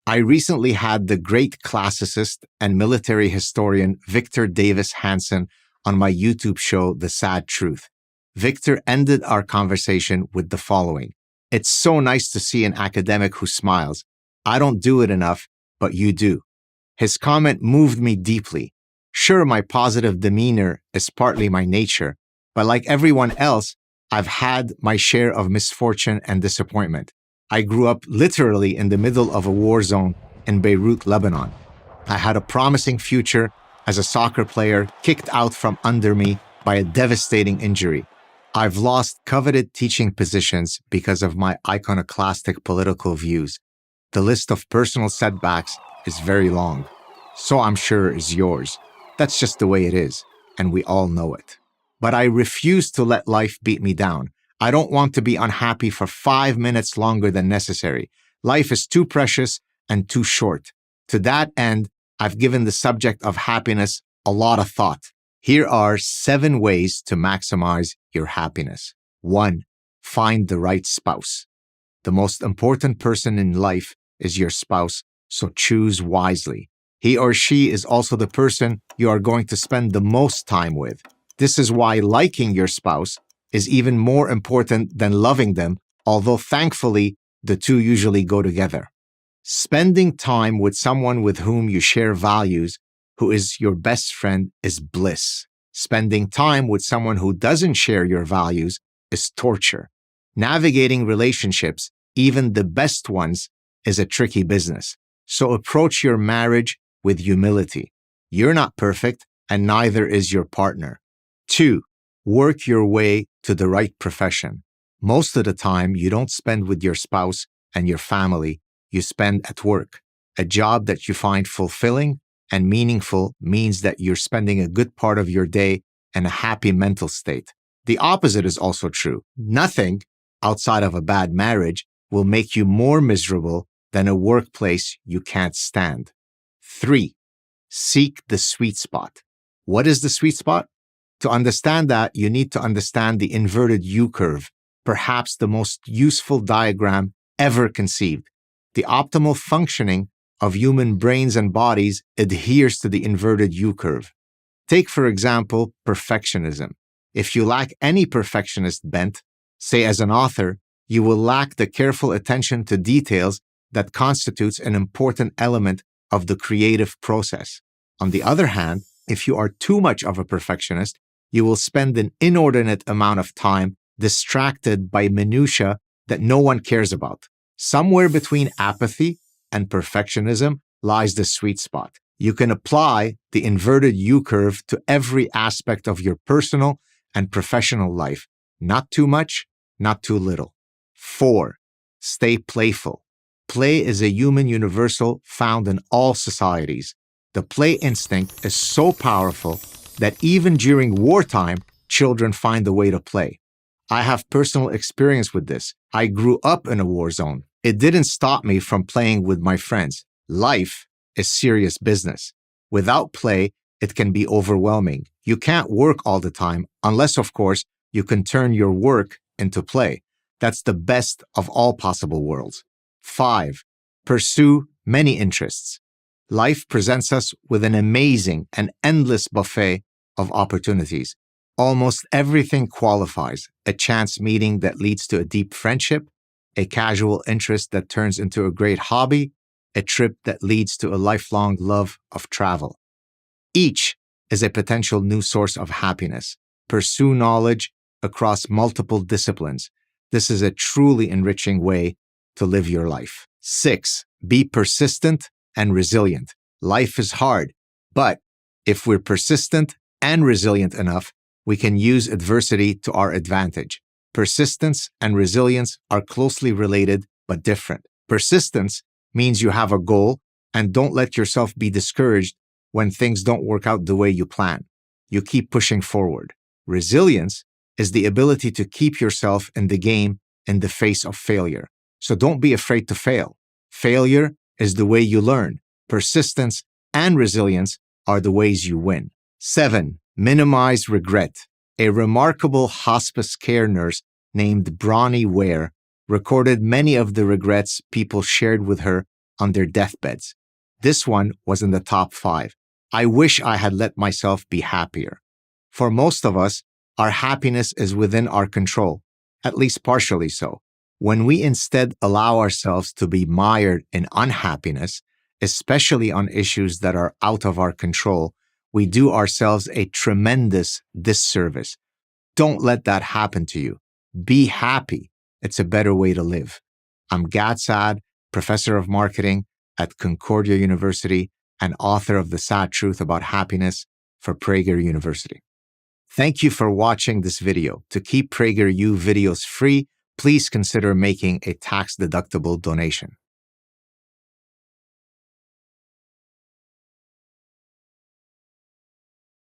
I recently had the great classicist and military historian Victor Davis Hanson on my YouTube show, The Saad Truth. Victor ended our conversation with the following: "It's so nice to see an academic who smiles. I don't do it enough, but you do." His comment moved me deeply. Sure, my positive demeanor is partly my nature, but like everyone else, I've had my share of misfortune and disappointment. I grew up literally in the middle of a war zone in Beirut, Lebanon. I had a promising future as a soccer player kicked out from under me by a devastating injury. I've lost coveted teaching positions because of my iconoclastic political views. The list of personal setbacks is very long. So I'm sure is yours. That's just the way it is, and we all know it. But I refuse to let life beat me down. I don't want to be unhappy for 5 minutes longer than necessary. Life is too precious and too short. To that end, I've given the subject of happiness a lot of thought. Here are 7 ways to maximize your happiness. 1. Find the right spouse. The most important person in life is your spouse, so choose wisely. He or she is also the person you are going to spend the most time with. This is why liking your spouse is even more important than loving them, although thankfully, the two usually go together. Spending time with someone with whom you share values, who is your best friend, is bliss. Spending time with someone who doesn't share your values is torture. Navigating relationships, even the best ones, is a tricky business. So approach your marriage with humility. You're not perfect, and neither is your partner. 2. Work your way to the right profession. Most of the time, you don't spend with your spouse and your family, you spend at work. A job that you find fulfilling and meaningful means that you're spending a good part of your day in a happy mental state. The opposite is also true. Nothing outside of a bad marriage will make you more miserable than a workplace you can't stand. 3. Seek the sweet spot. What is the sweet spot? To understand that, you need to understand the inverted U-curve, perhaps the most useful diagram ever conceived. The optimal functioning of human brains and bodies adheres to the inverted U-curve. Take, for example, perfectionism. If you lack any perfectionist bent, say as an author, you will lack the careful attention to details that constitutes an important element of the creative process. On the other hand, if you are too much of a perfectionist, you will spend an inordinate amount of time distracted by minutiae that no one cares about. Somewhere between apathy and perfectionism lies the sweet spot. You can apply the inverted U-curve to every aspect of your personal and professional life. Not too much, not too little. 4. Stay playful. Play is a human universal found in all societies. The play instinct is so powerful that even during wartime, children find a way to play. I have personal experience with this. I grew up in a war zone. It didn't stop me from playing with my friends. Life is serious business. Without play, it can be overwhelming. You can't work all the time, unless, of course, you can turn your work into play. That's the best of all possible worlds. 5. Pursue many interests. Life presents us with an amazing and endless buffet of opportunities. Almost everything qualifies: a chance meeting that leads to a deep friendship, a casual interest that turns into a great hobby, a trip that leads to a lifelong love of travel. Each is a potential new source of happiness. Pursue knowledge across multiple disciplines. This is a truly enriching way to live your life. 6. Be persistent and resilient. Life is hard, but if we're persistent and resilient enough, we can use adversity to our advantage. Persistence and resilience are closely related but different. Persistence means you have a goal and don't let yourself be discouraged when things don't work out the way you plan. You keep pushing forward. Resilience is the ability to keep yourself in the game in the face of failure. So don't be afraid to fail. Failure is the way you learn. Persistence and resilience are the ways you win. 7. Minimize regret. A remarkable hospice care nurse named Bronnie Ware recorded many of the regrets people shared with her on their deathbeds. This one was in the top 5. I wish I had let myself be happier. For most of us, our happiness is within our control, at least partially so. When we instead allow ourselves to be mired in unhappiness, especially on issues that are out of our control, we do ourselves a tremendous disservice. Don't let that happen to you. Be happy. It's a better way to live. I'm Gad Saad, professor of marketing at Concordia University and author of The Saad Truth About Happiness for Prager University. Thank you for watching this video. To keep PragerU videos free, please consider making a tax-deductible donation.